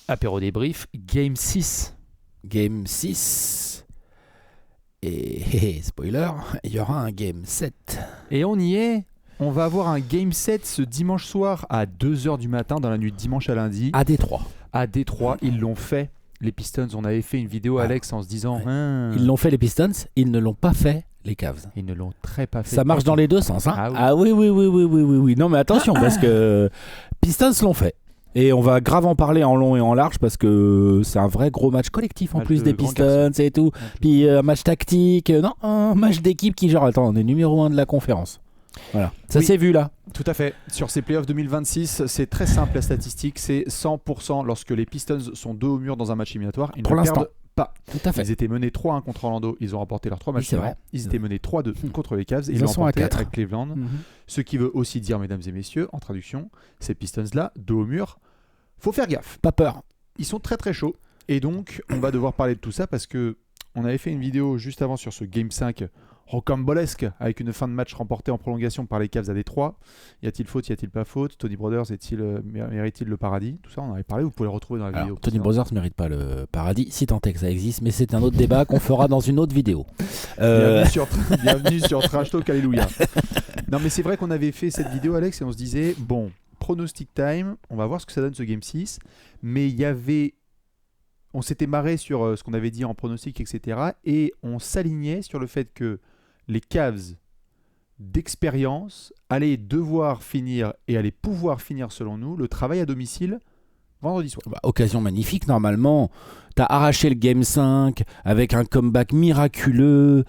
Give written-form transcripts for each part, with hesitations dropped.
Apéro débrief, Game 6. Game 6. Et spoiler, il y aura un Game 7. Et on y est. On va avoir un Game 7 ce dimanche soir à 2h du matin dans la nuit de dimanche à lundi. À Détroit. À Détroit, ils l'ont fait. Les Pistons, on avait fait une vidéo, Alex, en se disant... Ils l'ont fait les Pistons, ils ne l'ont pas fait les Cavs. Ils ne l'ont très pas fait. Ça marche dans les deux sens. Hein. Ah oui. Oui. Non mais attention, parce que Pistons l'ont fait. Et on va grave en parler en long et en large parce que c'est un vrai gros match collectif en plus des Pistons et tout. Puis un match tactique, non, un match d'équipe qui genre, attends, on est numéro 1 de la conférence. Voilà, ça s'est vu là. Tout à fait. Sur ces playoffs 2026, c'est très simple la statistique, c'est 100% lorsque les Pistons sont dos au mur dans un match éliminatoire. Ils pour ne l'instant. perdent pas. Tout à fait. Ils étaient menés 3-1 contre Orlando, ils ont remporté leurs 3 matchs suivants. Ils étaient menés 3-2 contre les Cavs, ils ont remporté avec Cleveland. Ce qui veut aussi dire, mesdames et messieurs, en traduction, ces Pistons-là, dos au mur, faut faire gaffe. Pas peur. Ils sont très très chauds. Et donc, on va devoir parler de tout ça parce que on avait fait une vidéo juste avant sur ce Game 5 rocambolesque avec une fin de match remportée en prolongation par les Cavs à Détroit. Y a-t-il faute, y a-t-il pas faute? Tony Brothers mérite-t-il le paradis? Tout ça, on en avait parlé, vous pouvez le retrouver dans la vidéo. Tony Brothers ne mérite pas le paradis, si tant est que ça existe, mais c'est un autre débat qu'on fera dans une autre vidéo. Bienvenue sur Trash Talk, alléluia. Non mais c'est vrai qu'on avait fait cette vidéo, Alex, et on se disait, bon, pronostic time, on va voir ce que ça donne ce Game 6, mais il y avait... On s'était marré sur ce qu'on avait dit en pronostic, etc. Et on s'alignait sur le fait que les Cavs d'expérience allaient devoir finir et allaient pouvoir finir, selon nous, le travail à domicile vendredi soir. Occasion magnifique, normalement. T'as arraché le Game 5 avec un comeback miraculeux,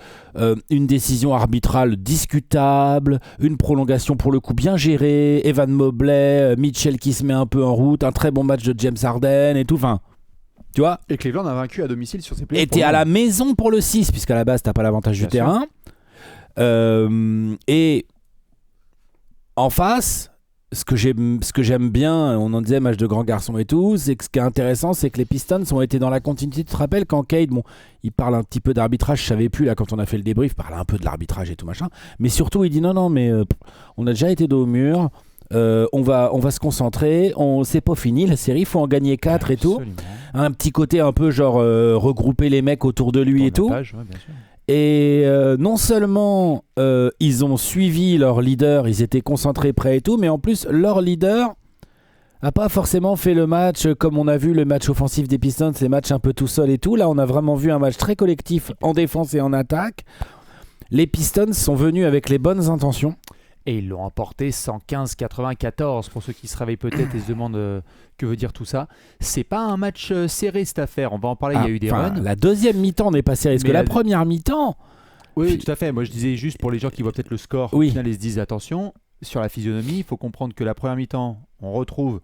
une décision arbitrale discutable, une prolongation pour le coup bien gérée, Evan Mobley, Mitchell qui se met un peu en route, un très bon match de James Harden et tout. Enfin, tu vois. Et Cleveland a vaincu à domicile sur ses playoffs. Et t'es à la maison pour le 6, puisqu'à la base t'as pas l'avantage du terrain. Et en face, ce que j'aime bien, on en disait match de grands garçons et tout, c'est que ce qui est intéressant, c'est que les Pistons ont été dans la continuité. Tu te rappelles quand Cade, il parle un petit peu d'arbitrage, je savais plus là quand on a fait le débrief, il parlait un peu de l'arbitrage et tout machin, mais surtout il dit non mais on a déjà été dos au mur. On va se concentrer, c'est pas fini la série, il faut en gagner 4 et tout. Un petit côté un peu genre regrouper les mecs autour de lui et tout. Bien sûr. Et non seulement ils ont suivi leur leader, ils étaient concentrés, prêts et tout, mais en plus leur leader a pas forcément fait le match comme on a vu le match offensif des Pistons, les matchs un peu tout seul et tout. Là on a vraiment vu un match très collectif en défense et en attaque. Les Pistons sont venus avec les bonnes intentions. Et ils l'ont emporté 115-94 pour ceux qui se réveillent peut-être et se demandent que veut dire tout ça. C'est pas un match serré cette affaire, on va en parler, il y a eu des runs. La deuxième mi-temps n'est pas serrée, parce que la première mi-temps... Oui, tout à fait. Moi je disais juste pour les gens qui voient peut-être le score, au final ils se disent attention, sur la physionomie, il faut comprendre que la première mi-temps, on retrouve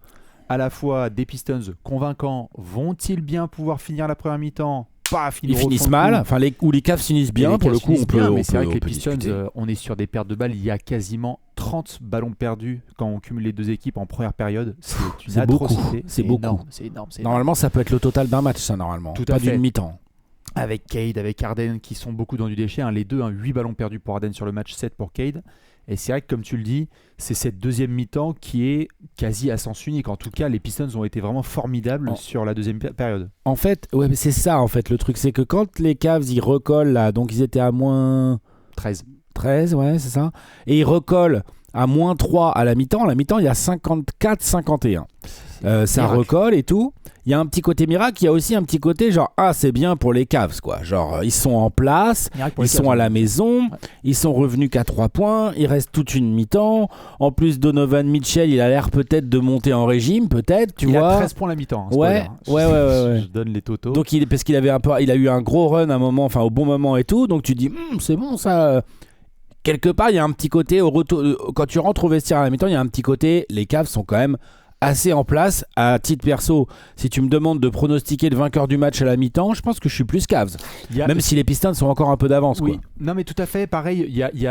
à la fois des Pistons convaincants. Vont-ils bien pouvoir finir la première mi-temps? Ils finissent mal, ou les Cavs finissent bien, pour le coup on peut. Mais c'est vrai que les Pistons, on est sur des pertes de balles. Il y a quasiment 30 ballons perdus quand on cumule les deux équipes en première période. C'est une atrocité. C'est beaucoup. C'est énorme. Normalement, ça peut être le total d'un match, ça, normalement. Tout pas à fait. D'une mi-temps. Avec Cade, avec Harden, qui sont beaucoup dans du déchet. Les deux, 8 ballons perdus pour Harden sur le match, 7 pour Cade. Et c'est vrai que, comme tu le dis, c'est cette deuxième mi-temps qui est quasi à sens unique. En tout cas, les Pistons ont été vraiment formidables sur la deuxième période. En fait, mais c'est ça, en fait, le truc. C'est que quand les Cavs, ils recollent, là, donc ils étaient à moins... 13, ouais, c'est ça. Et ils recollent à moins 3 à la mi-temps. À la mi-temps, il y a 54-51. Ça recolle et tout. Il y a un petit côté miracle, il y a aussi un petit côté genre c'est bien pour les Cavs quoi. Genre ils sont en place, ils sont à la maison, ils sont revenus qu'à 3 points, il reste toute une mi-temps. En plus Donovan Mitchell, il a l'air peut-être de monter en régime, peut-être, tu vois. Il a 13 points à la mi-temps. Ouais. Je donne les totaux. Donc parce qu'il avait il a eu un gros run à un moment, enfin au bon moment et tout, donc tu dis c'est bon ça. Quelque part, il y a un petit côté au retour quand tu rentres au vestiaire à la mi-temps, il y a un petit côté les Cavs sont quand même assez en place. À titre perso, si tu me demandes de pronostiquer le vainqueur du match à la mi-temps, je pense que je suis plus Cavs. Même si les Pistons sont encore un peu d'avance. Oui, quoi. Non mais tout à fait, pareil, il y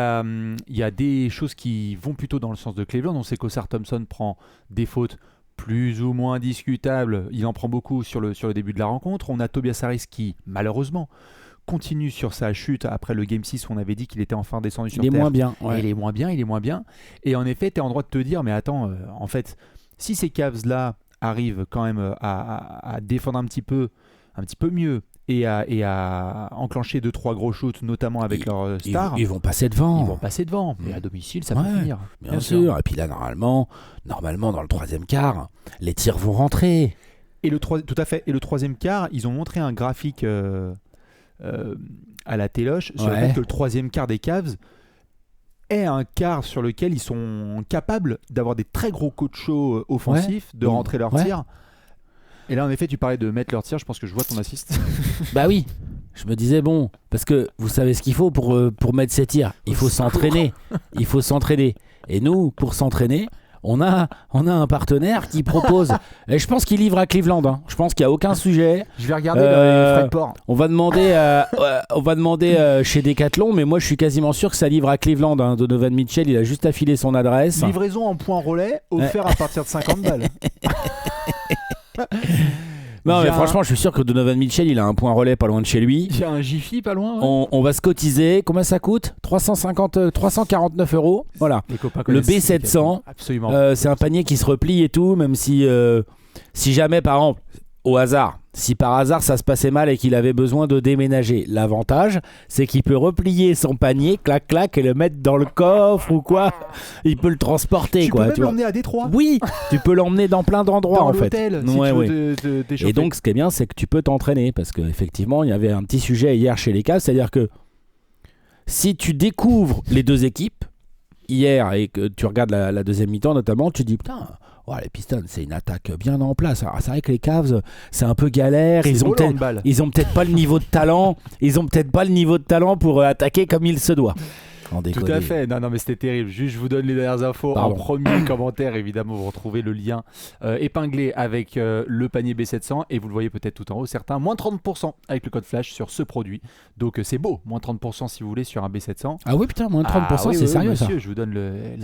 a des choses qui vont plutôt dans le sens de Cleveland. On sait qu'Osar Thompson prend des fautes plus ou moins discutables. Il en prend beaucoup sur le début de la rencontre. On a Tobias Harris qui, malheureusement, continue sur sa chute après le Game 6 où on avait dit qu'il était enfin descendu sur terre. Il est moins bien. Ouais. Il est moins bien. Et en effet, tu es en droit de te dire, mais attends, en fait... Si ces Cavs-là arrivent quand même à défendre un petit peu mieux et à enclencher 2-3 gros shoots, notamment avec leurs stars. Ils vont passer devant. Ils vont passer devant, mais à domicile, ça va finir. Bien sûr. Et puis là, normalement, dans le troisième quart, les tirs vont rentrer. Tout à fait. Et le troisième quart, ils ont montré un graphique à la téloche sur le fait que le troisième quart des Cavs est un quart sur lequel ils sont capables d'avoir des très gros coups de chaud offensifs, de rentrer leurs tirs. Et là, en effet, tu parlais de mettre leurs tirs. Je pense que je vois ton assist. Bah oui. Je me disais, bon, parce que vous savez ce qu'il faut pour mettre ses tirs. Il faut s'entraîner. Il faut s'entraîner. Et nous, pour s'entraîner, on a un partenaire qui propose. Et je pense qu'il livre à Cleveland. Hein. Je pense qu'il n'y a aucun sujet. Je vais regarder dans les frais de port. On va demander chez Decathlon, mais moi je suis quasiment sûr que ça livre à Cleveland. Hein. Donovan Mitchell, il a juste affilé son adresse. Livraison en point relais, offert à partir de 50 balles. Non, mais franchement, je suis sûr que Donovan Mitchell, il a un point relais pas loin de chez lui. Il y a un Jiffy pas loin. Ouais. On va se cotiser. Combien ça coûte ? 349 €. Voilà. Le B700. Absolument. C'est un panier qui se replie et tout, même si jamais, par exemple, au hasard, si par hasard ça se passait mal et qu'il avait besoin de déménager, l'avantage, c'est qu'il peut replier son panier, clac, clac, et le mettre dans le coffre ou quoi. Il peut le transporter. Tu peux même l'emmener à Détroit. Oui, tu peux l'emmener dans plein d'endroits dans en fait. Si tu veux t'échauffer. Et donc, ce qui est bien, c'est que tu peux t'entraîner parce qu'effectivement, il y avait un petit sujet hier chez les Cavs, c'est-à-dire que si tu découvres les deux équipes hier et que tu regardes la deuxième mi-temps notamment, tu te dis putain. Oh, les Pistons, c'est une attaque bien en place. Alors, c'est vrai que les Cavs, c'est un peu galère. Ils ont peut-être pas le niveau de talent. Ils ont peut-être pas le niveau de talent pour attaquer comme il se doit. Tout à fait. Non, mais c'était terrible. Juste, je vous donne les dernières infos. En premier commentaire, évidemment, vous retrouvez le lien épinglé avec le panier B700 et vous le voyez peut-être tout en haut. Certains, moins 30% avec le code flash sur ce produit. Donc, c'est beau. Moins 30% si vous voulez sur un B700. Ah oui, putain, moins 30%, c'est sérieux monsieur, ça. Je vous donne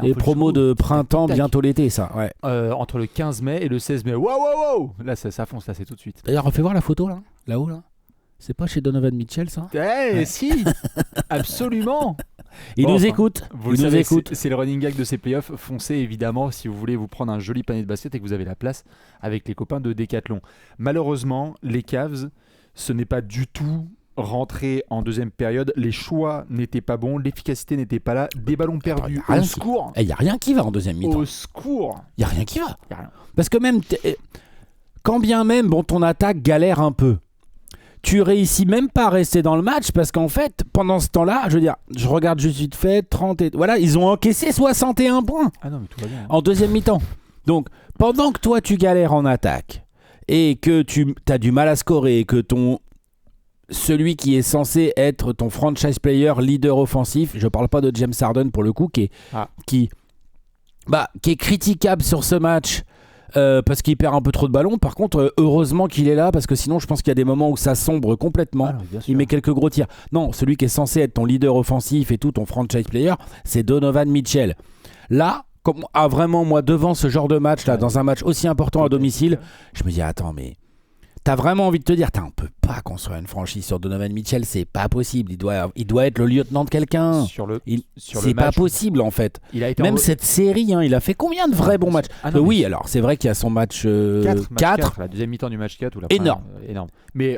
les promos de printemps, bientôt l'été, ça. Ouais. Entre le 15 mai et le 16 mai. Wow. Là, ça fonce, là, c'est tout de suite. D'ailleurs, on fait voir la photo là-haut, là. C'est pas chez Donovan Mitchell, ça ? Si, absolument. Il nous écoute. Vous le savez, c'est le running gag de ces playoffs. Foncez évidemment si vous voulez vous prendre un joli panier de basket et que vous avez la place avec les copains de Decathlon. Malheureusement, les Cavs, ce n'est pas du tout rentré en deuxième période. Les choix n'étaient pas bons, l'efficacité n'était pas là. Des ballons perdus. Au secours. Il n'y a rien qui va en deuxième mi-temps. Au secours. Il n'y a rien qui va. Parce que même, quand bien même, ton attaque galère un peu. Tu réussis même pas à rester dans le match parce qu'en fait, pendant ce temps-là, je veux dire, je regarde juste vite fait, 30 et... Voilà, ils ont encaissé 61 points mais tout va bien, hein. En deuxième mi-temps. Donc, pendant que toi, tu galères en attaque et que tu as du mal à scorer et que celui qui est censé être ton franchise player, leader offensif, je parle pas de James Harden pour le coup, qui est critiquable sur ce match, parce qu'il perd un peu trop de ballons. Par contre, heureusement qu'il est là, parce que sinon je pense qu'il y a des moments où ça sombre complètement. Il met quelques gros tirs. Non, celui qui est censé être ton leader offensif et tout, ton franchise player, c'est Donovan Mitchell. Là, vraiment, moi, devant ce genre de match là, dans un match aussi important à domicile, je me dis attends, mais t'as vraiment envie de te dire, on peut pas construire une franchise sur Donovan Mitchell, c'est pas possible. Il doit être le lieutenant de quelqu'un. C'est pas possible en fait. Même cette série, il a fait combien de vrais bons matchs Oui, alors c'est vrai qu'il y a son match 4. La deuxième mi-temps du match 4. Énorme. Mais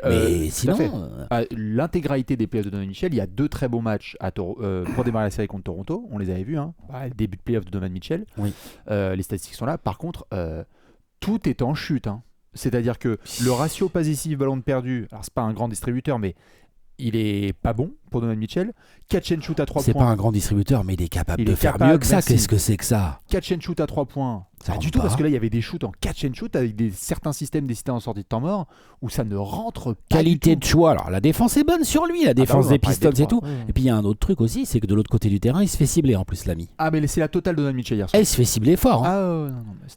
sinon, l'intégralité des playoffs de Donovan Mitchell, il y a 2 très bons matchs pour démarrer la série contre Toronto. On les avait vus. Début de playoffs de Donovan Mitchell. Oui. Les statistiques sont là. Par contre, tout est en chute. C'est-à-dire que le ratio passe décisif ballon de perdu, alors c'est pas un grand distributeur, mais il est pas bon pour Donovan Mitchell. Catch and shoot à 3 points. C'est pas un grand distributeur, mais il est capable de faire mieux que ça. Qu'est-ce que c'est que ça ? Catch and shoot à 3 points. Pas du tout, parce que là il y avait des shoots en catch and shoot avec certains systèmes décidés en sortie de temps mort où ça ne rentre pas. Qualité de choix. Alors la défense est bonne sur lui, la défense des Pistons et tout. Et puis il y a un autre truc aussi, c'est que de l'autre côté du terrain, il se fait cibler en plus, l'ami. Mais c'est la totale de Donovan Mitchell hier soir. Il se fait cibler fort.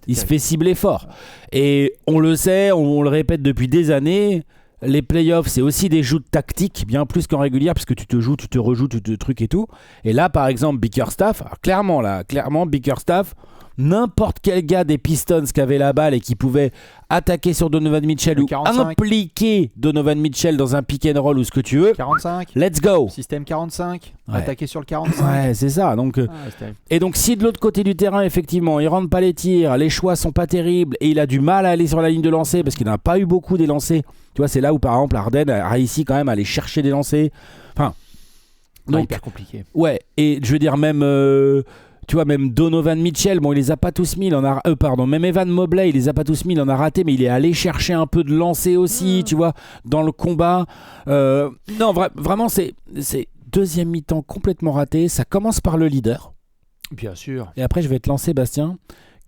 Il se fait cibler fort. Et on le sait, on le répète depuis des années. Les playoffs, c'est aussi des joutes tactiques, bien plus qu'en régulière, parce que tu te joues, tu te rejoues, tu te trucs et tout. Et là, par exemple, Bickerstaff, clairement, Bickerstaff, n'importe quel gars des Pistons qui avait la balle et qui pouvait attaquer sur Donovan Mitchell ou 45. impliquer Donovan Mitchell dans un pick and roll ou ce que tu veux. 45. Let's go. Système 45. Ouais. Attaquer sur le 45. Ouais, c'est ça. Donc, et donc, si de l'autre côté du terrain, effectivement, il rentre pas les tirs, les choix sont pas terribles et il a du mal à aller sur la ligne de lancer parce qu'il n'a pas eu beaucoup des lancers. Tu vois, c'est là où, par exemple, Harden a réussi quand même à aller chercher des lancers. Enfin, donc, hyper compliqué. Ouais, et je veux dire, même. Tu vois, même Donovan Mitchell, bon, il les a pas tous mis, même Evan Mobley, il les a pas tous mis, il en a raté, mais il est allé chercher un peu de lancer aussi, tu vois, dans le combat. Non, vraiment, c'est deuxième mi-temps complètement raté. Ça commence par le leader. Bien sûr. Et après, je vais te lancer, Bastien.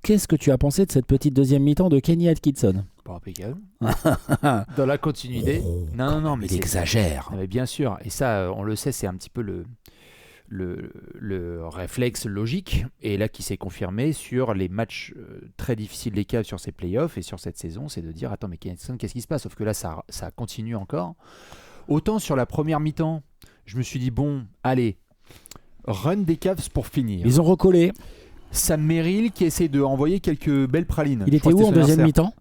Qu'est-ce que tu as pensé de cette petite deuxième mi-temps de Kenny Atkinson? Pas impeccable. Dans la continuité. Non, mais il exagère. Mais bien sûr, et ça, on le sait, c'est un petit peu le réflexe logique, et là qui s'est confirmé sur les matchs très difficiles des Cavs sur ces playoffs et sur cette saison, c'est de dire attends, mais qu'est-ce qui se passe? Sauf que là ça continue encore. Autant sur la première mi-temps, je me suis dit bon, allez, run des Cavs pour finir. Ils ont recollé. Sam Merrill qui essaie de envoyer quelques belles pralines. Il était où en deuxième mi-temps?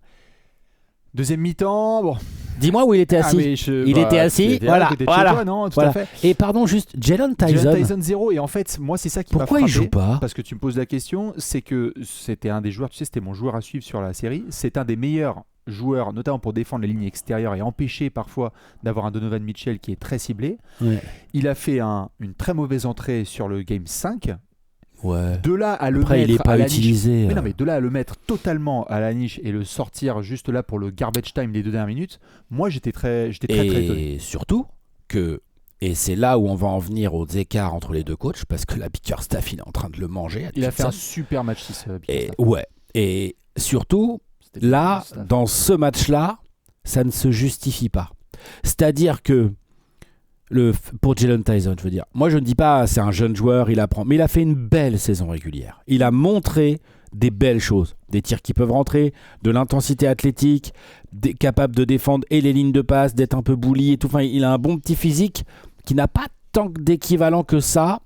Deuxième mi-temps, bon. Dis-moi où il était assis. Il était assis, voilà. Toi, non, tout à fait. Et pardon, juste, Jalen Tyson 0, et en fait, moi, c'est ça qui m'a frappé. Pourquoi il joue pas? Parce que tu me poses la question, c'est que c'était un des joueurs, tu sais, c'était mon joueur à suivre sur la série. C'est un des meilleurs joueurs, notamment pour défendre les lignes extérieures et empêcher parfois d'avoir un Donovan Mitchell qui est très ciblé. Ouais. Il a fait une très mauvaise entrée sur le Game 5. Ouais. De là à le Après, mettre il est pas à la utilisé. niche, mais non, mais de là à le mettre totalement à la niche et le sortir juste là pour le garbage time des 2 dernières minutes, moi j'étais très étonné. Et surtout que, et c'est là où on va en venir aux écarts entre les deux coachs, parce que la Bickerstaff il est en train de le manger. Il a fait un super match 6. Et surtout là, dans ce match-là, ça ne se justifie pas. C'est-à-dire que pour Jalen Tyson, je veux dire. Moi, je ne dis pas c'est un jeune joueur, il apprend, mais il a fait une belle saison régulière. Il a montré des belles choses, des tirs qui peuvent rentrer, de l'intensité athlétique, capable de défendre et les lignes de passe, d'être un peu bully et tout. Enfin, il a un bon petit physique qui n'a pas tant d'équivalent que ça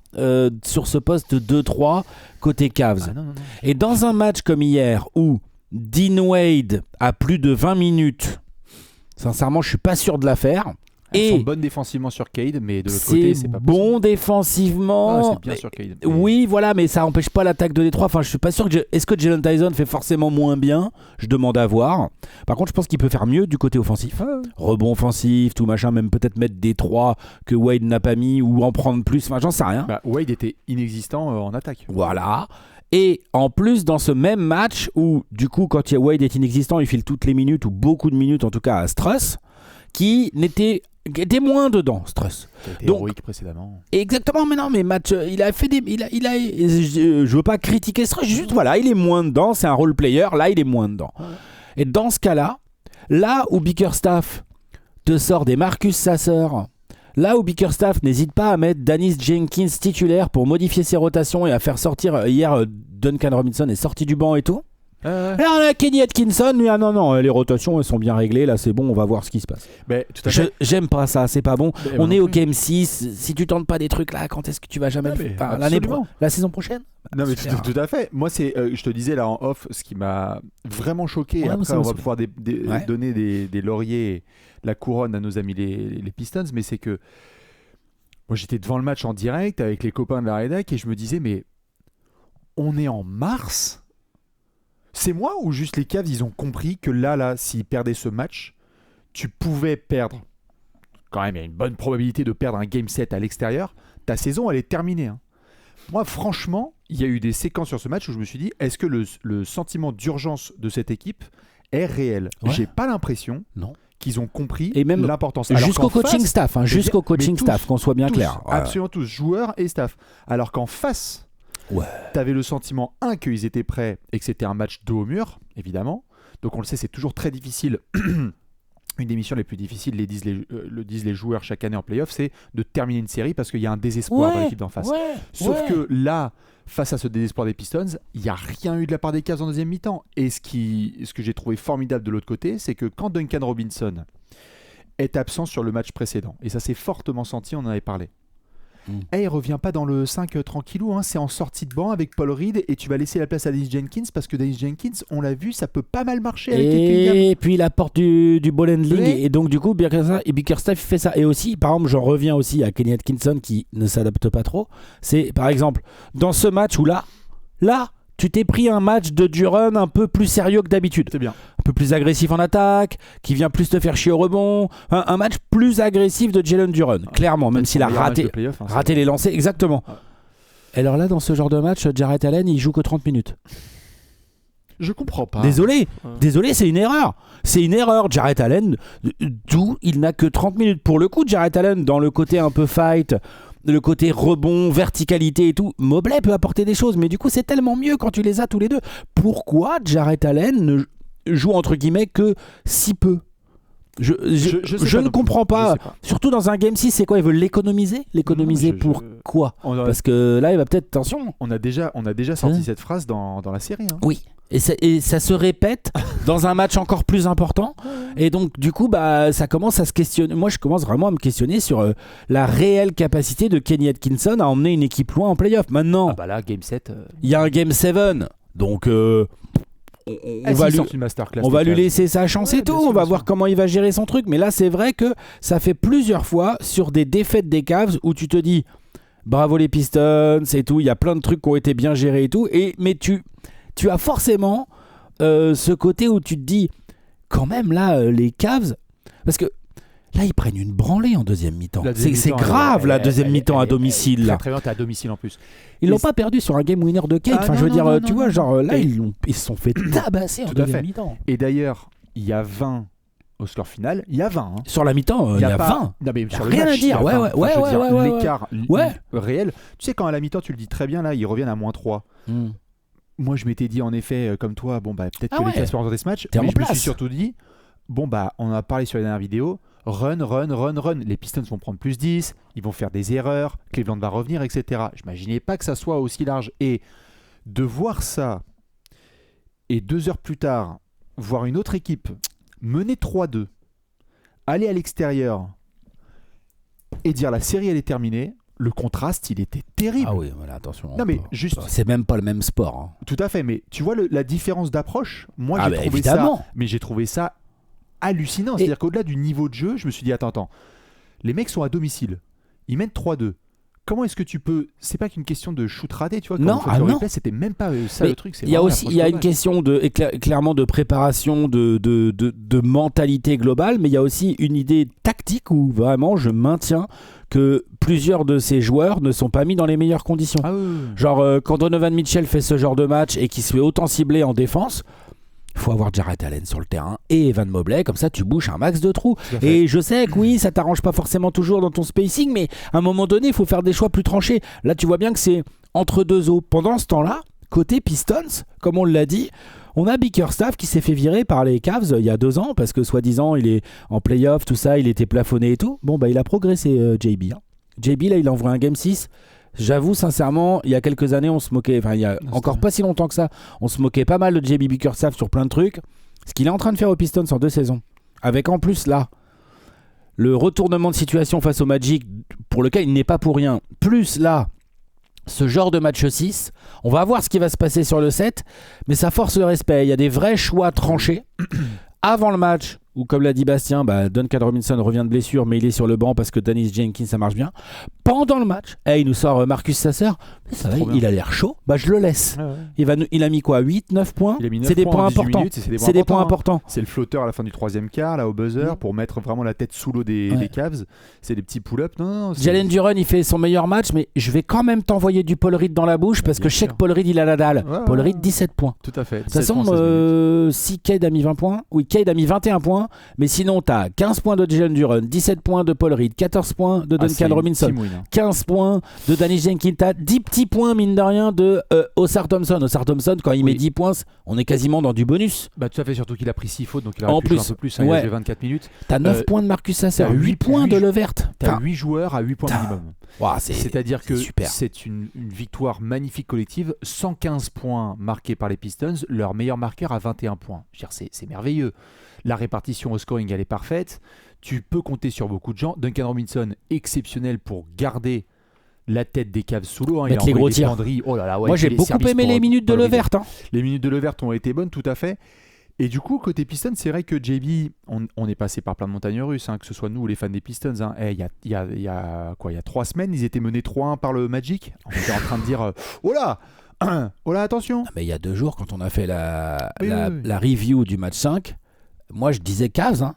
sur ce poste de 2-3 côté Cavs. Non. Et dans un match comme hier où Dean Wade a plus de 20 minutes, sincèrement, je suis pas sûr de la faire. Elles sont bonnes défensivement sur Cade, mais de l'autre côté, c'est pas possible. Bon défensivement. C'est bien sur Cade. Oui, voilà, mais ça n'empêche pas l'attaque de Détroit. Enfin, je suis pas sûr que. Est-ce que Jalen Tyson fait forcément moins bien? Je demande à voir. Par contre, je pense qu'il peut faire mieux du côté offensif. Rebond offensif, tout machin, même peut-être mettre des 3 que Wade n'a pas mis ou en prendre plus. Enfin, j'en sais rien. Wade était inexistant en attaque. Voilà. Et en plus, dans ce même match où, du coup, quand Wade est inexistant, il file toutes les minutes ou beaucoup de minutes, en tout cas à Struss, qui était moins dedans, Struss. C'était héroïque précédemment. Exactement, mais non, mais match, il a fait des, je veux pas critiquer Struss, juste voilà, il est moins dedans, c'est un role player, là il est moins dedans. Ouais. Et dans ce cas-là, là où Bickerstaff te sort des Marcus Sasser, là où Bickerstaff n'hésite pas à mettre Dennis Jenkins titulaire pour modifier ses rotations et à faire sortir, hier Duncan Robinson est sorti du banc et tout. Là on a Kenny Atkinson, lui non, les rotations elles sont bien réglées, là c'est bon, on va voir ce qui se passe. Tout à fait. J'aime pas ça, c'est pas bon. On est au Game 6, si tu tentes pas des trucs là, quand est-ce que tu vas jamais le faire? La saison prochaine? Non mais tout à fait. Moi c'est, je te disais là en off, ce qui m'a vraiment choqué, après on va pouvoir donner des lauriers, la couronne à nos amis les Pistons, mais c'est que moi j'étais devant le match en direct avec les copains de la rédac et je me disais mais on est en mars? C'est moi ou juste les Cavs, ils ont compris que là, s'ils perdaient ce match, tu pouvais perdre. Quand même, il y a une bonne probabilité de perdre un Game 7 à l'extérieur. Ta saison, elle est terminée. Hein. Moi, franchement, il y a eu des séquences sur ce match où je me suis dit, est-ce que le sentiment d'urgence de cette équipe est réel? J'ai pas l'impression qu'ils ont compris et même l'importance. Jusqu'au coaching staff, qu'on soit bien clair. Absolument tous, joueurs et staff. Alors qu'en face... T'avais le sentiment, qu'ils étaient prêts et que c'était un match dos au mur, évidemment. Donc on le sait, c'est toujours très difficile. Une des missions les plus difficiles, le disent les joueurs chaque année en playoff, c'est de terminer une série parce qu'il y a un désespoir dans l'équipe d'en face. Sauf que là, face à ce désespoir des Pistons, il n'y a rien eu de la part des Cavs en deuxième mi-temps. Et ce que j'ai trouvé formidable de l'autre côté, c'est que quand Duncan Robinson est absent sur le match précédent, et ça s'est fortement senti, on en avait parlé, il revient pas dans le 5 tranquillou, hein, c'est en sortie de banc avec Paul Reed et tu vas laisser la place à Dennis Jenkins parce que Dennis Jenkins, on l'a vu, ça peut pas mal marcher avec et puis il apporte du ball handling et donc du coup Bickerstaff fait ça. Et aussi, par exemple, j'en reviens aussi à Kenny Atkinson qui ne s'adapte pas trop. C'est par exemple dans ce match où là, tu t'es pris un match de Duren un peu plus sérieux que d'habitude. C'est bien. Un peu plus agressif en attaque, qui vient plus te faire chier au rebond. Un match plus agressif de Jalen Duren, clairement, même s'il a raté les lancers. Exactement. Ouais. Et alors là, dans ce genre de match, Jarrett Allen, il joue que 30 minutes. Je comprends pas. Désolé, c'est une erreur. C'est une erreur, Jarrett Allen. D'où il n'a que 30 minutes. Pour le coup, Jarrett Allen, dans le côté un peu fight, le côté rebond, verticalité et tout, Mobley peut apporter des choses, mais du coup c'est tellement mieux quand tu les as tous les deux. Pourquoi Jarrett Allen ne joue entre guillemets que si peu? Je ne comprends pas. Surtout dans un Game 6, c'est quoi? Ils veulent l'économiser pour quoi? Parce que là il va peut-être... Attention. On a déjà sorti cette phrase dans la série. Hein. Oui. Et ça se répète dans un match encore plus important. Et donc, du coup, ça commence à se questionner. Moi, je commence vraiment à me questionner sur la réelle capacité de Kenny Atkinson à emmener une équipe loin en playoff. Maintenant, là, Game 7. Il y a un Game 7. Donc, on va lui laisser sa chance et tout. On va voir comment il va gérer son truc. Mais là, c'est vrai que ça fait plusieurs fois sur des défaites des Cavs où tu te dis bravo les Pistons et tout. Il y a plein de trucs qui ont été bien gérés et tout. Mais tu as forcément ce côté où tu te dis quand même là les Cavs, parce que là ils prennent une branlée en deuxième mi-temps. C'est grave la deuxième mi-temps à domicile là. Très bien, t'es à domicile en plus. Ils l'ont pas perdu sur un game winner de Kate. Enfin, je veux dire, tu vois, genre là ils se sont fait tabasser en deuxième mi-temps. Et d'ailleurs, il y a 20 au score final, il y a 20. Hein. Sur la mi-temps, il y a 20. Non, mais sur le rien match, à dire. Ouais. L'écart réel. Tu sais, quand à la mi-temps, tu le dis très bien, là, ils reviennent à -3. Moi, je m'étais dit, en effet, comme toi, peut-être que les Cavs peuvent remporter ce match. Mais je me suis surtout dit, on en a parlé sur les dernières vidéos, run. Les Pistons vont prendre plus 10, ils vont faire des erreurs, Cleveland va revenir, etc. Je n'imaginais pas que ça soit aussi large. Et de voir ça, et 2 heures plus tard, voir une autre équipe mener 3-2, aller à l'extérieur et dire la série elle est terminée, le contraste il était terrible. Ah oui, voilà, attention. Non mais juste, c'est même pas le même sport. Hein. Tout à fait, mais tu vois la différence d'approche. Moi j'ai trouvé ça hallucinant. C'est-à-dire qu'au-delà du niveau de jeu, je me suis dit attends, les mecs sont à domicile, ils mènent 3-2. Comment est-ce que tu peux... C'est pas qu'une question de shoot raté, tu vois. Non, replay, c'était même pas ça le truc. Il y a une question clairement de préparation, de mentalité globale, mais il y a aussi une idée tactique où vraiment je maintiens que plusieurs de ces joueurs ne sont pas mis dans les meilleures conditions. Genre quand Donovan Mitchell fait ce genre de match et qu'il se fait autant cibler en défense, il faut avoir Jarrett Allen sur le terrain et Evan Mobley, comme ça tu bouches un max de trous. Et je sais que oui, ça t'arrange pas forcément toujours dans ton spacing, mais à un moment donné, il faut faire des choix plus tranchés. Là, tu vois bien que c'est entre deux eaux. Pendant ce temps-là, côté Pistons, comme on l'a dit, on a Bickerstaff qui s'est fait virer par les Cavs il y a 2 ans, parce que soi-disant, il est en playoff, tout ça, il était plafonné et tout. Bon, il a progressé, JB. Hein. JB, là, il envoie un Game 6. J'avoue sincèrement, il y a quelques années on se moquait, il y a encore pas si longtemps que ça, on se moquait pas mal de JB Bickerstaff sur plein de trucs. Ce qu'il est en train de faire aux Pistons en 2 saisons, avec en plus là le retournement de situation face au Magic, pour lequel il n'est pas pour rien, plus là ce genre de match 6, on va voir ce qui va se passer sur le 7, mais ça force le respect. Il y a des vrais choix tranchés avant le match, où comme l'a dit Bastien, Duncan Robinson revient de blessure, mais il est sur le banc parce que Dennis Jenkins ça marche bien. Pendant le match, il nous sort Marcus Sasser, il a l'air chaud, je le laisse. Il a mis quoi, 8-9 points? C'est des points importants. C'est des points importants. C'est le flotteur à la fin du 3e quart, là au buzzer, pour mettre vraiment la tête sous l'eau des Cavs. C'est des petits pull-ups. Jalen Duren, il fait son meilleur match, mais je vais quand même t'envoyer du Paul Reed dans la bouche, parce que je sais que Paul Reed il a la dalle. Paul Reed 17 points. Tout à fait. De toute façon, si Cade a mis 20 points, Cade a mis 21 points, mais sinon t'as 15 points de Jalen Duren, 17 points de Paul Reed, 14 points de Duncan Robinson, 15 points de Dennis Jenkins, t'as 10 petits points mine de rien de Osar Thompson. Osar Thompson, quand il met 10 points, on est quasiment dans du bonus. Tout à fait, surtout qu'il a pris 6 fautes, donc il a pu jouer un peu plus, il a joué 24 minutes. T'as 9 points de Marcus Sasser, 8 points de Levert. T'as 8 joueurs à 8 points minimum. C'est-à-dire que super. C'est une victoire magnifique collective. 115 points marqués par les Pistons, leur meilleur marqueur à 21 points. C'est merveilleux. La répartition au scoring, elle est parfaite. Tu peux compter sur beaucoup de gens. Duncan Robinson, exceptionnel pour garder la tête des Cavs sous l'eau. Mettre les gros tirs. Oh là là, Moi, j'ai beaucoup aimé les minutes de Levert. Les minutes de Levert ont été bonnes, tout à fait. Et du coup, côté Pistons, c'est vrai que JB, on est passé par plein de montagnes russes, que ce soit nous ou les fans des Pistons. Il y a 3 semaines, ils étaient menés 3-1 par le Magic. On était en train de dire oh là, attention. Mais il y a 2 jours, quand on a fait la review du match 5, moi je disais Cavs.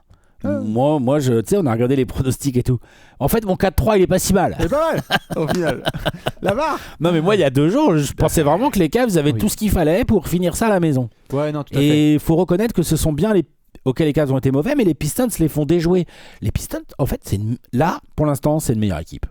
Moi, tu sais, on a regardé les pronostics et tout. En fait, mon 4-3, il est pas si mal. C'est pas mal, au final. La barre. Non, mais moi, il y a 2 jours, je pensais vraiment que les Cavs avaient tout ce qu'il fallait pour finir ça à la maison. Ouais, non, tout à fait. Et il faut reconnaître que ce sont bien les Cavs ont été mauvais, mais les Pistons les font déjouer. Les Pistons, en fait, là, pour l'instant, c'est une meilleure équipe.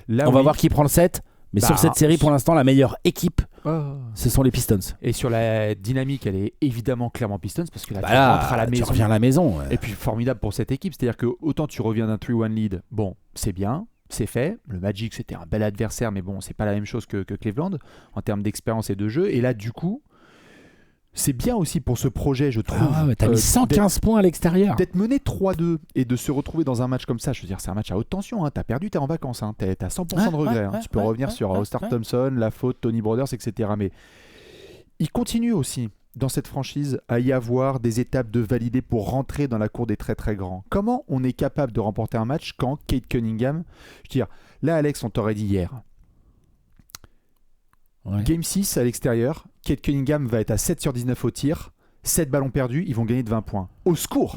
Là, on va voir qui prend le 7. Mais sur cette série, pour l'instant, la meilleure équipe, ce sont les Pistons. Et sur la dynamique, elle est évidemment clairement Pistons parce que là, tu rentres à la maison. Tu reviens à la maison. Et puis, formidable pour cette équipe. C'est-à-dire que autant tu reviens d'un 3-1 lead, bon, c'est bien, c'est fait. Le Magic, c'était un bel adversaire, mais bon, c'est pas la même chose que Cleveland en termes d'expérience et de jeu. Et là, du coup, c'est bien aussi pour ce projet, je trouve. T'as mis 115 points à l'extérieur. D'être mené 3-2 et de se retrouver dans un match comme ça, je veux dire, c'est un match à haute tension. T'as perdu, t'es en vacances. T'as 100% de regret. Tu peux revenir sur Ostar Thompson, la faute, Tony Brothers, etc. Mais il continue aussi, dans cette franchise, à y avoir des étapes de valider pour rentrer dans la cour des très très grands. Comment on est capable de remporter un match quand Kate Cunningham... Je veux dire, là, Alex, on t'aurait dit hier... Game 6 à l'extérieur, Kate Cunningham va être à 7 sur 19 au tir, 7 ballons perdus, ils vont gagner de 20 points. Au secours.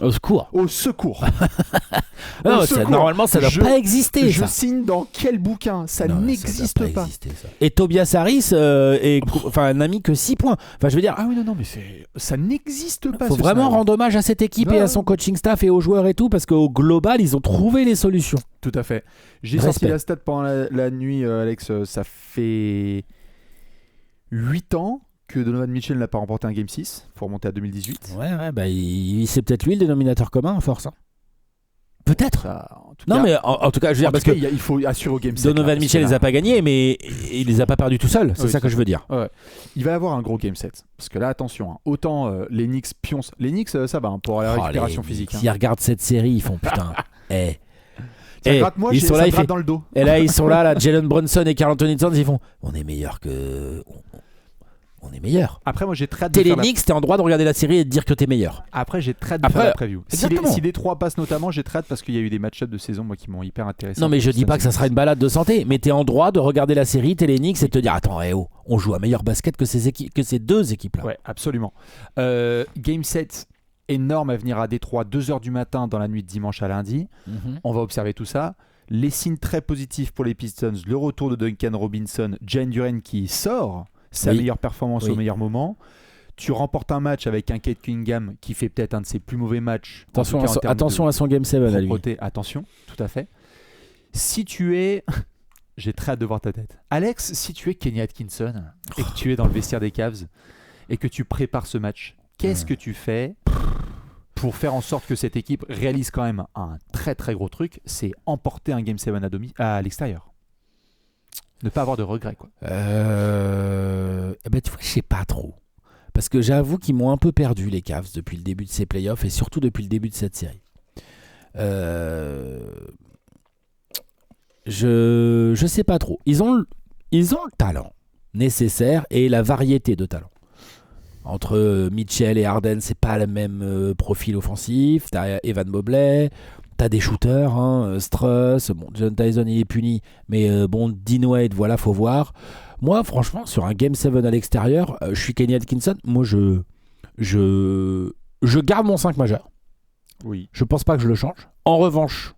Normalement, ça ne doit pas exister. Je signe dans quel bouquin? Ça n'existe pas. Ça. Et Tobias Harris n'a mis que 6 points. Enfin, je veux dire. Ah oui, non, mais ça n'existe pas. Il faut vraiment rendre hommage à cette équipe et à son coaching staff et aux joueurs et tout, parce qu'au global, ils ont trouvé les solutions. Tout à fait. J'ai sorti la stat pendant la nuit, Alex. Ça fait 8 ans que Donovan Mitchell n'a pas remporté un Game 6. Il faut remonter à 2018. C'est peut-être lui le dénominateur commun à force. Peut-être. En tout cas, je veux dire, parce qu'il faut assurer au Game 7. Donovan Mitchell les a pas gagnés, mais il les a pas perdus tout seul. C'est ça que je veux dire. Ouais. Il va y avoir un gros Game 7. Parce que là, attention, autant les Knicks pioncent. Les Knicks, ça va pour la récupération physique. S'ils regardent cette série, ils font putain. Gratte-moi, ils sont là, dans le dos. Et là, ils sont là, Jalen Brunson et Karl Anthony Towns, ils font on est meilleur que. On est meilleur. Après, moi, j'ai très hâte de faire Knicks, t'es en droit de regarder la série et de dire que t'es meilleur. Après, j'ai très hâte de faire la preview. Si les 3 passent notamment, j'ai très hâte parce qu'il y a eu des match-ups de saison qui m'ont hyper intéressé. Non, mais je dis pas que ça sera une balade de santé, mais t'es en droit de regarder la série Knicks et de te dire attends, on joue à meilleur basket que ces 2 équipes-là. Ouais, absolument. Game 7, énorme à venir à Détroit, 2h du matin dans la nuit de dimanche à lundi. On va observer tout ça. Les signes très positifs pour les Pistons, le retour de Duncan Robinson, Jalen Duren qui sort sa meilleure performance au meilleur moment. Tu remportes un match avec un Kate Cunningham qui fait peut-être un de ses plus mauvais matchs. Attention à son Game 7 à lui. Attention, tout à fait. Si tu es... J'ai très hâte de voir ta tête. Alex, si tu es Kenny Atkinson et que tu es dans le vestiaire des Cavs et que tu prépares ce match, qu'est-ce que tu fais pour faire en sorte que cette équipe réalise quand même un très très gros truc, c'est emporter un Game 7 à l'extérieur. Ne pas avoir de regrets, quoi. Tu vois, je sais pas trop. Parce que j'avoue qu'ils m'ont un peu perdu, les Cavs, depuis le début de ces playoffs et surtout depuis le début de cette série. Je sais pas trop. Ils ont le talent nécessaire et la variété de talent. Entre Mitchell et Harden, c'est pas le même profil offensif. T'as Evan Mobley, t'as des shooters, Struss, John Tyson il est puni, mais Dean Wade, voilà, faut voir. Moi, franchement, sur un Game 7 à l'extérieur, je suis Kenny Atkinson. Moi, je garde mon 5 majeur. Oui. Je pense pas que je le change. En revanche,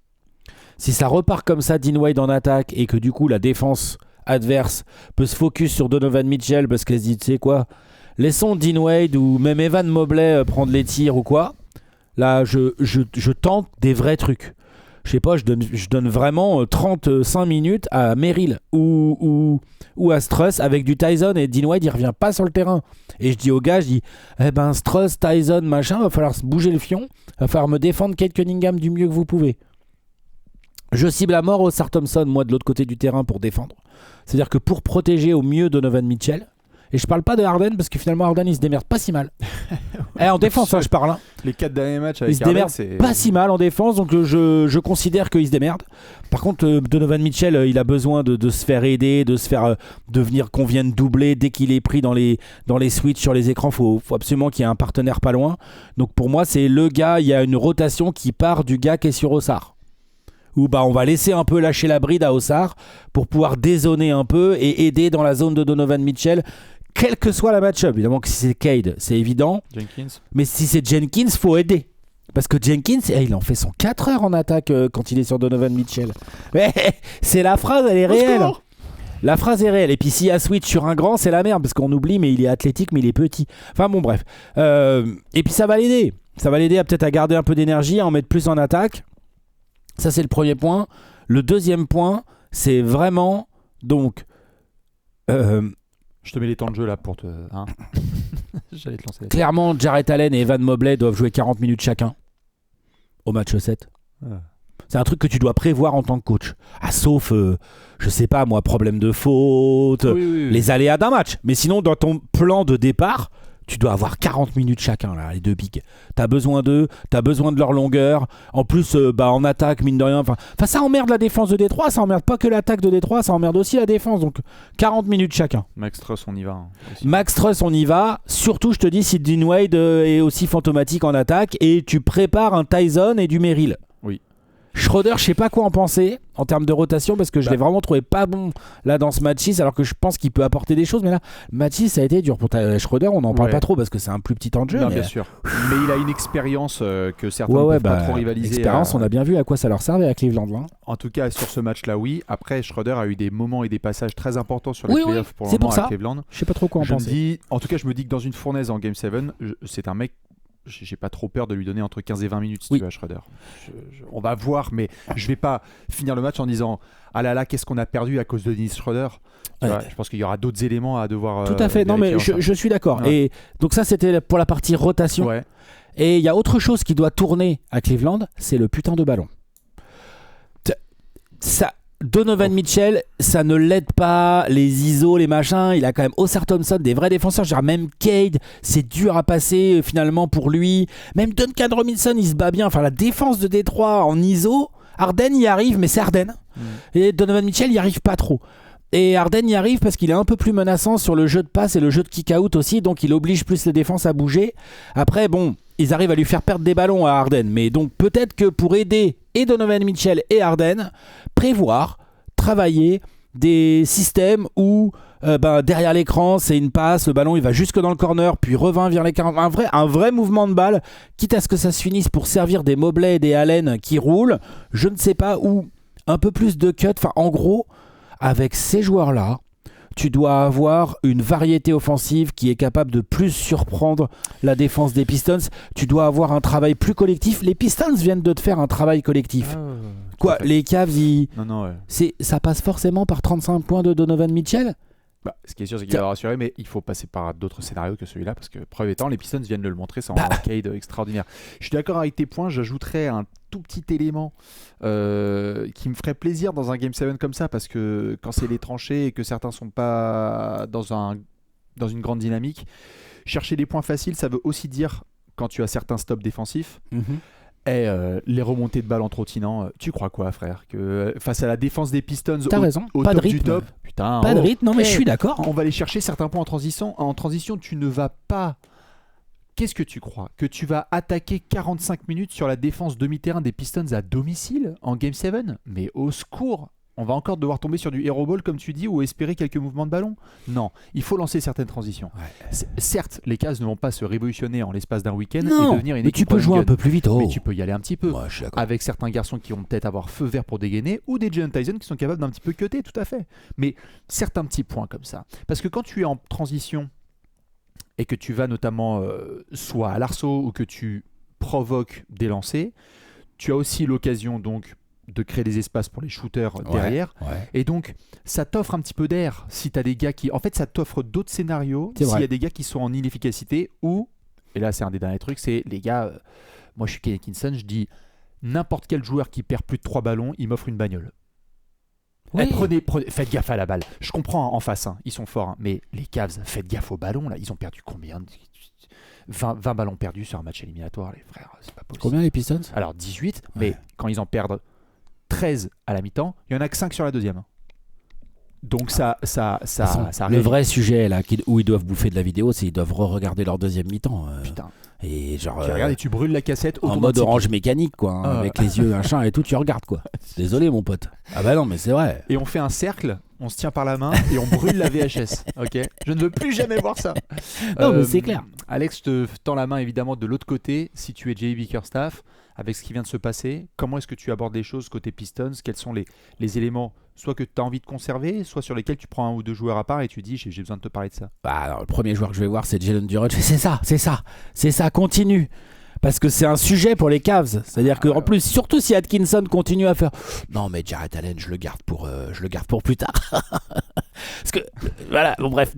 si ça repart comme ça, Dean Wade en attaque, et que du coup, la défense adverse peut se focus sur Donovan Mitchell, parce qu'elle se dit, tu sais quoi, laissons Dean Wade ou même Evan Mobley prendre les tirs ou quoi. Là, je tente des vrais trucs. Je sais pas, je donne vraiment 35 minutes à Merrill ou à Struss avec du Tyson, et Dean Wade il revient pas sur le terrain. Et je dis aux gars, Struss, Tyson, machin, va falloir se bouger le fion, va falloir me défendre Kate Cunningham du mieux que vous pouvez. Je cible à mort Ostar Thompson, moi de l'autre côté du terrain pour défendre. C'est-à-dire que pour protéger au mieux Donovan Mitchell, Et je parle pas de Harden parce que finalement Harden il se démerde pas si mal. En défense, je parle. Hein. Les 4 derniers matchs avec il se démerde pas si mal en défense, donc je considère qu'il se démerde. Par contre, Donovan Mitchell, il a besoin de se faire aider, de se faire devenir qu'on vienne doubler dès qu'il est pris dans les switches sur les écrans. Faut absolument qu'il y ait un partenaire pas loin. Donc pour moi, c'est le gars. Il y a une rotation qui part du gars qui est sur Ossar. Où on va laisser un peu lâcher la bride à Ossar pour pouvoir dézoner un peu et aider dans la zone de Donovan Mitchell, quelle que soit la match-up. Évidemment que si c'est Cade, c'est évident. Jenkins. Mais si c'est Jenkins, faut aider. Parce que Jenkins, il en fait son 4 heures en attaque quand il est sur Donovan Mitchell. Mais c'est la phrase, elle est réelle. La phrase est réelle. Et puis s'il y a switch sur un grand, c'est la merde. Parce qu'on oublie, mais il est athlétique, mais il est petit. Enfin bon, bref. Et puis ça va l'aider. Ça va l'aider peut-être à garder un peu d'énergie, à en mettre plus en attaque. Ça, c'est le premier point. Le deuxième point, c'est vraiment... Donc... Je te mets les temps de jeu là pour te... Hein. J'allais te lancer là. Clairement, Jarrett Allen et Evan Mobley doivent jouer 40 minutes chacun au match 7. C'est un truc que tu dois prévoir en tant que coach. Sauf, je sais pas moi, problème de faute, oui. les aléas d'un match. Mais sinon, dans ton plan de départ... Tu dois avoir 40 minutes chacun, là, les deux bigs. T'as besoin d'eux, t'as besoin de leur longueur. En plus, en attaque, mine de rien. Enfin, ça emmerde la défense de Détroit, ça emmerde pas que l'attaque de Détroit, ça emmerde aussi la défense. Donc, 40 minutes chacun. Max Truss, on y va. Hein, Max Truss, on y va. Surtout, je te dis, si Dean Wade est aussi fantomatique en attaque et tu prépares un Tyson et du Merrill. Oui. Schroeder, je sais pas quoi en penser en termes de rotation parce que je l'ai vraiment trouvé pas bon là dans ce match 6 alors que je pense qu'il peut apporter des choses, mais là match 6 ça a été dur pour Schroeder, on n'en parle pas trop parce que c'est un plus petit temps de jeu. Non, bien sûr. Mais il a une expérience que certains ne peuvent pas trop rivaliser. L'expérience, on a bien vu à quoi ça leur servait à Cleveland. Hein. En tout cas sur ce match-là, oui. Après, Schroeder a eu des moments et des passages très importants sur les playoffs pour le moment à Cleveland. Je sais pas trop quoi en penser. En tout cas, je me dis que dans une fournaise en Game 7, c'est un mec. J'ai pas trop peur de lui donner entre 15 et 20 minutes si tu veux à Schroeder. On va voir, mais je vais pas finir le match en disant ah là là, qu'est-ce qu'on a perdu à cause de Dennis Schroeder. Je pense qu'il y aura d'autres éléments à devoir. Tout à fait, non mais je suis d'accord. Ouais. Et donc ça c'était pour la partie rotation. Ouais. Et il y a autre chose qui doit tourner à Cleveland, c'est le putain de ballon. Donovan Mitchell, ça ne l'aide pas, les ISO, les machins, il a quand même Ossar Thompson, des vrais défenseurs, genre même Cade, c'est dur à passer finalement pour lui, même Duncan Robinson il se bat bien, enfin la défense de Détroit en ISO, Harden y arrive mais c'est Harden, et Donovan Mitchell y arrive pas trop. Et Harden y arrive parce qu'il est un peu plus menaçant sur le jeu de passe et le jeu de kick-out aussi, donc il oblige plus les défenses à bouger. Après ils arrivent à lui faire perdre des ballons à Harden, mais donc peut-être que pour aider et Donovan Mitchell et Harden, prévoir, travailler des systèmes où derrière l'écran c'est une passe, le ballon il va jusque dans le corner puis revient vers les 40, un vrai mouvement de balle, quitte à ce que ça se finisse pour servir des Mobley et des Allen qui roulent, je ne sais pas, où un peu plus de cut, enfin en gros avec ces joueurs là tu dois avoir une variété offensive qui est capable de plus surprendre la défense des Pistons. Tu dois avoir un travail plus collectif. Les Pistons viennent de te faire un travail collectif. Quoi, les Cavs, ça passe forcément par 35 points de Donovan Mitchell. Ce qui est sûr, c'est qu'il va rassurer, mais il faut passer par d'autres scénarios que celui-là, parce que preuve étant, les Pistons viennent de le montrer, c'est un Cade extraordinaire. Je suis d'accord avec tes points, j'ajouterais un tout petit élément qui me ferait plaisir dans un Game 7 comme ça, parce que quand c'est les tranchées et que certains sont pas dans une grande dynamique, chercher des points faciles, ça veut aussi dire, quand tu as certains stops défensifs, et les remontées de balles en trottinant, tu crois quoi, frère, que face à la défense des Pistons au pas top de rythme. du top, putain, pas de rythme, non mais je suis d'accord. On va aller chercher certains points en transition, tu ne vas pas. Qu'est-ce que tu crois? Que tu vas attaquer 45 minutes sur la défense demi-terrain des Pistons à domicile en Game 7? Mais au secours! On va encore devoir tomber sur du hero ball, comme tu dis, ou espérer quelques mouvements de ballon. Non, il faut lancer certaines transitions. Certes, les Cavs ne vont pas se révolutionner en l'espace d'un week-end et devenir une équipe. Mais tu peux jouer un peu plus vite. Mais tu peux y aller un petit peu. Avec certains garçons qui vont peut-être avoir feu vert pour dégainer, ou des Jalen Tyson qui sont capables d'un petit peu cutter, tout à fait. Mais certains petits points comme ça. Parce que quand tu es en transition et que tu vas notamment soit à l'arceau ou que tu provoques des lancers, tu as aussi l'occasion donc de créer des espaces pour les shooters derrière. Et donc, ça t'offre un petit peu d'air si tu as des gars qui... En fait, ça t'offre d'autres scénarios s'il y a des gars qui sont en inefficacité ou... Et là, c'est un des derniers trucs, c'est les gars... moi, je suis Kenny Kinson, je dis n'importe quel joueur qui perd plus de 3 ballons, il m'offre une bagnole. Oui. Faites gaffe à la balle. Je comprends en face, ils sont forts, mais les Cavs, faites gaffe au ballon. Là. Ils ont perdu combien 20 ballons perdus sur un match éliminatoire, les frères. C'est pas possible. Combien les Pistons? Alors 18, mais quand ils en perdent 13 à la mi-temps, il y en a que 5 sur la deuxième. Donc ça le vrai sujet là, où ils doivent bouffer de la vidéo, c'est qu'ils doivent re-regarder leur deuxième mi-temps. Putain. Et genre. Regarde, et tu brûles la cassette en mode Orange Mécanique, quoi. Avec les yeux, machin et tout, tu regardes, quoi. Désolé, mon pote. Ah bah non, mais c'est vrai. Et on fait un cercle, on se tient par la main et on brûle la VHS. Ok. Je ne veux plus jamais voir ça. Non, mais c'est clair. Alex, je te tends la main évidemment de l'autre côté. Si tu es Jay Bickerstaff, avec ce qui vient de se passer, comment est-ce que tu abordes les choses côté Pistons? Quels sont les éléments, soit que tu as envie de conserver, soit sur lesquels tu prends un ou deux joueurs à part et tu dis j'ai besoin de te parler de ça? Bah alors, le premier joueur que je vais voir, c'est Jalen Duren. C'est ça, continue. Parce que c'est un sujet pour les Cavs. C'est-à-dire qu'en plus, surtout si Atkinson continue à faire non mais Jarrett Allen, je le garde pour plus tard. Parce que voilà, bon bref,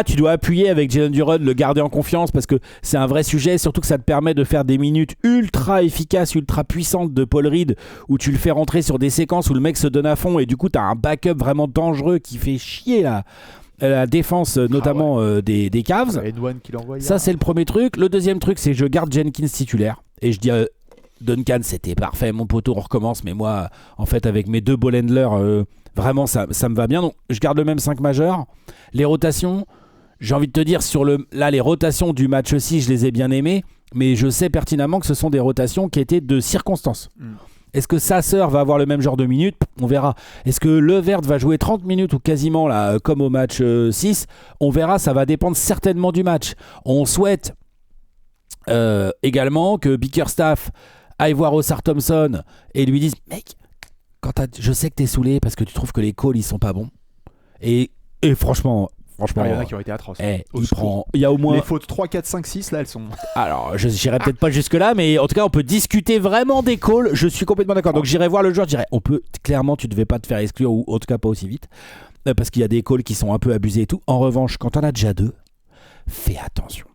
tu dois appuyer avec Jalen Duren, le garder en confiance parce que c'est un vrai sujet, surtout que ça te permet de faire des minutes ultra efficaces, ultra puissantes de Paul Reed où tu le fais rentrer sur des séquences où le mec se donne à fond et du coup tu as un backup vraiment dangereux qui fait chier là. La défense notamment des Cavs. Ça c'est le premier truc. Le deuxième truc c'est que je garde Jenkins titulaire et je dis Duncan c'était parfait mon poteau, on recommence, mais moi en fait avec mes deux ball handlers vraiment ça me va bien, donc je garde le même 5 majeur. Les rotations, j'ai envie de te dire les rotations du match aussi je les ai bien aimées, mais je sais pertinemment que ce sont des rotations qui étaient de circonstances. Est-ce que Sasser va avoir le même genre de minutes? On verra. Est-ce que Levert va jouer 30 minutes ou quasiment là, comme au match 6? On verra, ça va dépendre certainement du match. On souhaite également que Bickerstaff aille voir Oscar Thompson et lui dise mec, je sais que t'es saoulé parce que tu trouves que les calls ils sont pas bons. Et franchement, il y en a qui ont été atroces. Il y a au moins les fautes 3, 4, 5, 6 là elles sont. Alors je n'irai peut-être pas jusque là, mais en tout cas on peut discuter vraiment des calls. Je suis complètement d'accord. Donc j'irai voir le joueur, je dirais clairement tu devais pas te faire exclure, ou en tout cas pas aussi vite, parce qu'il y a des calls qui sont un peu abusés et tout. En revanche quand on a déjà deux, fais attention.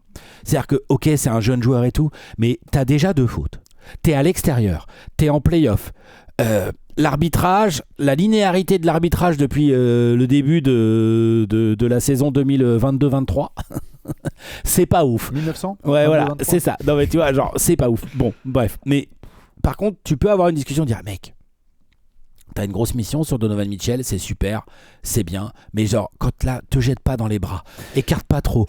C'est-à-dire que ok c'est un jeune joueur et tout, mais t'as déjà 2 fautes. T'es à l'extérieur, t'es en play-off. L'arbitrage, la linéarité de l'arbitrage depuis le début de la saison 2022-23, c'est pas ouf. 1900 Ouais, voilà, c'est ça. Non, mais tu vois, genre, c'est pas ouf. Bon, bref. Mais par contre, tu peux avoir une discussion, dire, mec, t'as une grosse mission sur Donovan Mitchell, c'est super, c'est bien, mais genre, quand là, te jette pas dans les bras, écarte pas trop.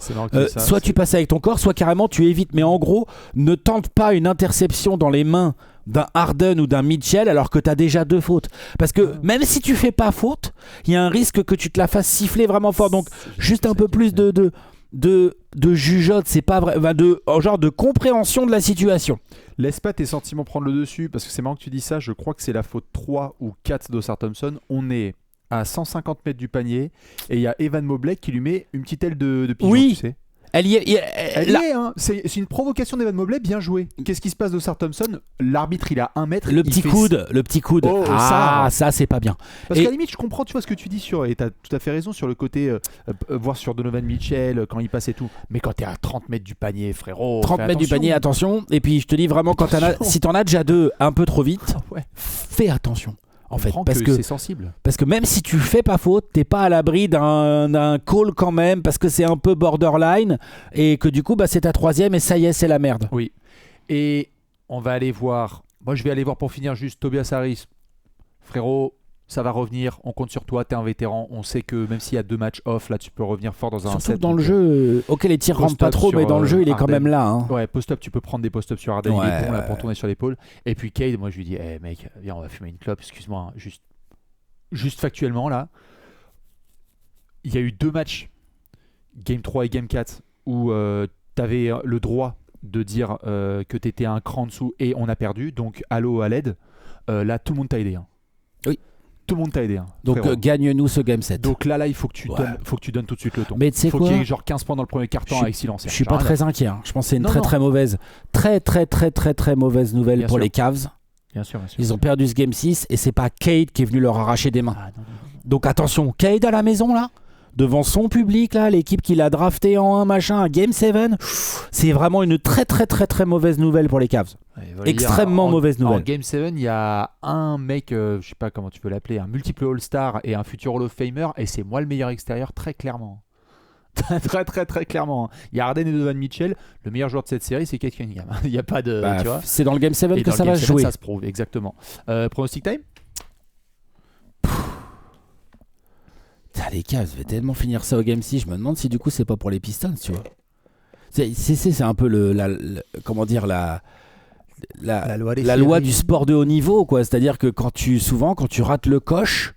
Soit tu passes avec ton corps, soit carrément tu évites. Mais en gros, ne tente pas une interception dans les mains d'un Harden ou d'un Mitchell alors que t'as déjà 2 fautes. Parce que même si tu fais pas faute, il y a un risque que tu te la fasses siffler vraiment fort. Donc, juste un peu plus de jugeote, c'est pas vrai, genre de compréhension de la situation. Laisse pas tes sentiments prendre le dessus, parce que c'est marrant que tu dis ça. Je crois que c'est la faute 3 ou 4 d'Oscar Thompson. On est à 150 mètres du panier et il y a Evan Mobley qui lui met une petite aile de pigeon, tu sais. Elle y est, hein. C'est une provocation d'Evan Mobley, bien joué. Qu'est-ce qui se passe d'Oscar Thompson? L'arbitre il a 1 mètre. Le petit coude. Oh, ça c'est pas bien. Parce qu'à la limite je comprends, tu vois ce que tu dis et t'as tout à fait raison sur le côté voir sur Donovan Mitchell quand il passe et tout. Mais quand t'es à 30 mètres du panier, frérot. 30 mètres du panier, attention. Et puis je te dis vraiment, si t'en as déjà 2 un peu trop vite, fais attention. En fait, parce que c'est sensible. Parce que même si tu fais pas faute, t'es pas à l'abri d'un call quand même, parce que c'est un peu borderline et que du coup c'est ta 3e et ça y est, c'est la merde. Oui. Et on va aller voir. Moi, je vais aller voir pour finir juste Tobias Harris. Frérot, ça va revenir. On compte sur toi. T'es un vétéran. On sait que même s'il y a 2 matchs off, là, tu peux revenir fort dans un set. Surtout dans le jeu. Ok, les tirs rentrent pas trop, mais dans le jeu, il est quand même là. Hein. Ouais, post-up, tu peux prendre des post-up sur Harden. Il est bon là pour tourner sur l'épaule. Et puis Cade, moi, je lui dis, mec, viens, on va fumer une clope. Excuse-moi, hein, juste factuellement là, il y a eu 2 matchs, Game 3 et Game 4, où t'avais le droit de dire que t'étais un cran en dessous et on a perdu. Donc, allô à l'aide. Là, tout le monde t'a aidé. Hein. Oui. Tout le monde t'a aidé. Hein, donc gagne-nous ce game 7. Donc là il faut que tu donnes tout de suite le ton. Mais tu sais quoi, faut qu'il y ait genre 15 points dans le premier quart-temps avec silence. Je suis pas très inquiet. Hein. Je pense que c'est une très mauvaise, très mauvaise nouvelle bien pour sûr. les Cavs. Bien sûr. Ils ont perdu ce game 6 et c'est pas Cade qui est venu leur arracher des mains. Donc attention, Cade à la maison là. devant son public, là, l'équipe qu'il a drafté en 1, machin, un Game 7, c'est vraiment une très très très très mauvaise nouvelle pour les Cavs. Extrêmement mauvaise nouvelle. En Game 7, il y a un mec, je sais pas comment tu peux l'appeler, un multiple All-Star et un futur Hall of Famer, et c'est moi le meilleur extérieur, très clairement. Très très très clairement. Il y a Harden et Donovan Mitchell. Le meilleur joueur de cette série, c'est Kate Cunningham. Il n'y a pas de. Tu vois, c'est dans le Game 7 que ça va se jouer. Ça se prouve, exactement. Pronostic time. Les Cavs, je vais tellement finir ça au Game 6. Je me demande si du coup c'est pas pour les Pistons, tu vois. C'est un peu comment dire la loi du sport de haut niveau, quoi. C'est-à-dire que quand tu rates le coche,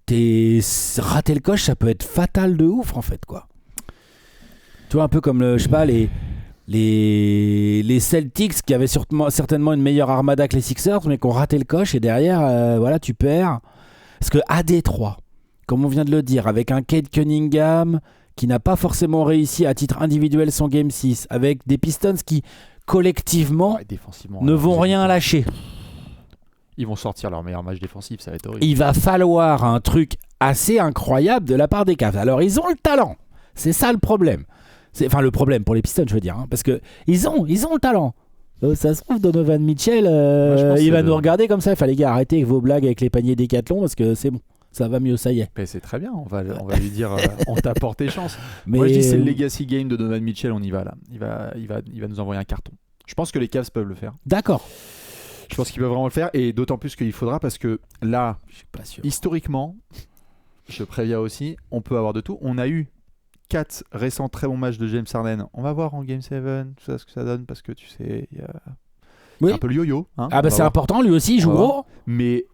rater le coche, ça peut être fatal de ouf en fait, quoi. Tu vois, un peu comme je sais pas, les Celtics qui avaient certainement une meilleure armada que les Sixers, mais qui ont raté le coche et derrière, voilà, tu perds. Parce que à Détroit, comme on vient de le dire, avec un Cade Cunningham qui n'a pas forcément réussi à titre individuel son Game 6, avec des Pistons qui collectivement ne vont rien lâcher. Ils vont sortir leur meilleur match défensif, ça va être horrible. Il va falloir un truc assez incroyable de la part des Cavs. Alors ils ont le talent, c'est ça le problème. Enfin le problème pour les Pistons, je veux dire, hein, parce que ils ont le talent. Ça se trouve, Donovan Mitchell, il va nous regarder comme ça. Il fallait les gars, arrêtez avec vos blagues avec les paniers Décathlon parce que c'est bon. Ça va mieux, ça y est. Mais c'est très bien, on va lui dire on t'a porté chance. Mais moi je dis c'est le legacy game de Donovan Mitchell, on y va là. Il va nous envoyer un carton. Je pense que les Cavs peuvent le faire. D'accord. Je pense qu'ils peuvent vraiment le faire, et d'autant plus qu'il faudra, parce que là, je suis pas sûr. Historiquement, je préviens aussi, on peut avoir de tout. On a eu 4 récents très bons matchs de James Harden. On va voir en Game 7 tout ça, ce que ça donne, parce que tu sais, il y a un peu le yo-yo. Hein, c'est important, lui aussi, il joue gros. Mais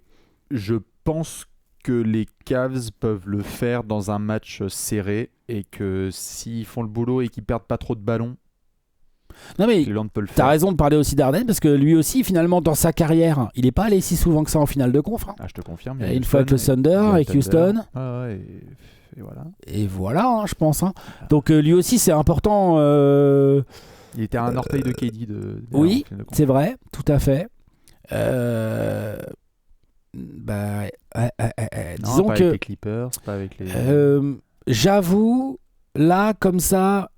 je pense que les Cavs peuvent le faire dans un match serré, et que s'ils font le boulot et qu'ils perdent pas trop de ballons, non mais t'as raison de parler aussi d'Harden, parce que lui aussi finalement dans sa carrière il est pas allé si souvent que ça en finale de conf, hein. Je te confirme, une fois avec le Thunder, avec Houston, et voilà, et voilà, hein, je pense, hein. Donc lui aussi c'est important, il était à un orteil de KD oui, c'est vrai, tout à fait. Disons pas que avec les Clippers, pas avec les j'avoue là comme ça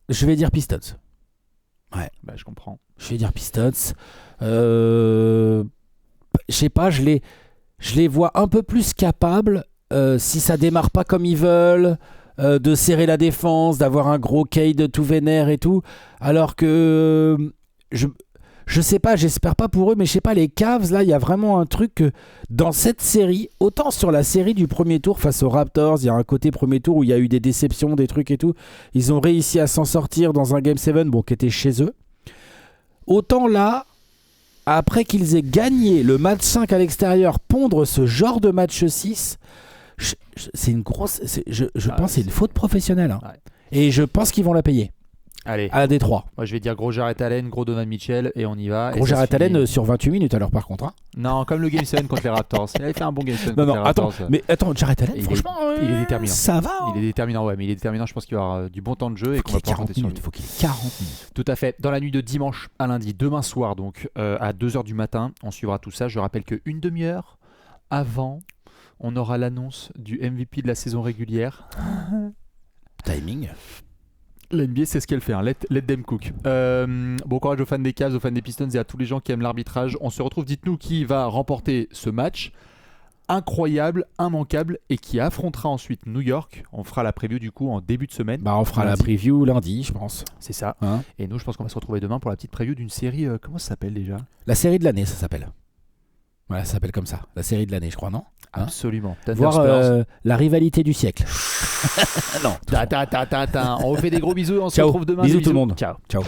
je vais dire Pistons. Ouais, je comprends. Je vais dire Pistons. Je sais pas, je les vois un peu plus capables, si ça démarre pas comme ils veulent, de serrer la défense, d'avoir un gros Cade tout vénère et tout. Alors que je sais pas, j'espère pas pour eux, mais je sais pas, les Cavs, là, il y a vraiment un truc que dans cette série, autant sur la série du premier tour face aux Raptors, il y a un côté premier tour où il y a eu des déceptions, des trucs et tout. Ils ont réussi à s'en sortir dans un Game 7, qui était chez eux. Autant là, après qu'ils aient gagné le match 5 à l'extérieur, pondre ce genre de match 6, c'est une grosse. Je pense que c'est une faute professionnelle. Hein. Ouais. Et je pense qu'ils vont la payer. Allez. À Détroit. Moi je vais dire gros Jarrett Allen, gros Donovan Mitchell, et on y va. Gros Jarrett Allen sur 28 minutes alors par contre. Hein. Non, comme le Game 7 contre les Raptors. Il avait fait un bon Game 7 contre les Raptors. Attends, Jarrett Allen, franchement, il est déterminant. Ça va. Il est déterminant, mais il est déterminant. Je pense qu'il va avoir du bon temps de jeu. Il faut qu'il ait 40 minutes. Tout à fait. Dans la nuit de dimanche à lundi, demain soir, donc à 2h du matin, on suivra tout ça. Je rappelle qu'une demi-heure avant, on aura l'annonce du MVP de la saison régulière. Timing. L'NBA, c'est ce qu'elle fait, hein. Let them cook. Bon courage aux fans des Cavs, aux fans des Pistons et à tous les gens qui aiment l'arbitrage. On se retrouve, dites-nous qui va remporter ce match incroyable, immanquable, et qui affrontera ensuite New York. On fera la preview du coup en début de semaine. On fera lundi. La preview lundi, je pense. C'est ça. Hein, et nous, je pense qu'on va se retrouver demain pour la petite preview d'une série, comment ça s'appelle déjà ? La série de l'année, ça s'appelle. Voilà, ça s'appelle comme ça. La série de l'année, je crois, non ? Absolument. Voir la rivalité du siècle. Non. On vous fait des gros bisous. On se retrouve demain. Bisous tout le monde. Ciao. Ciao.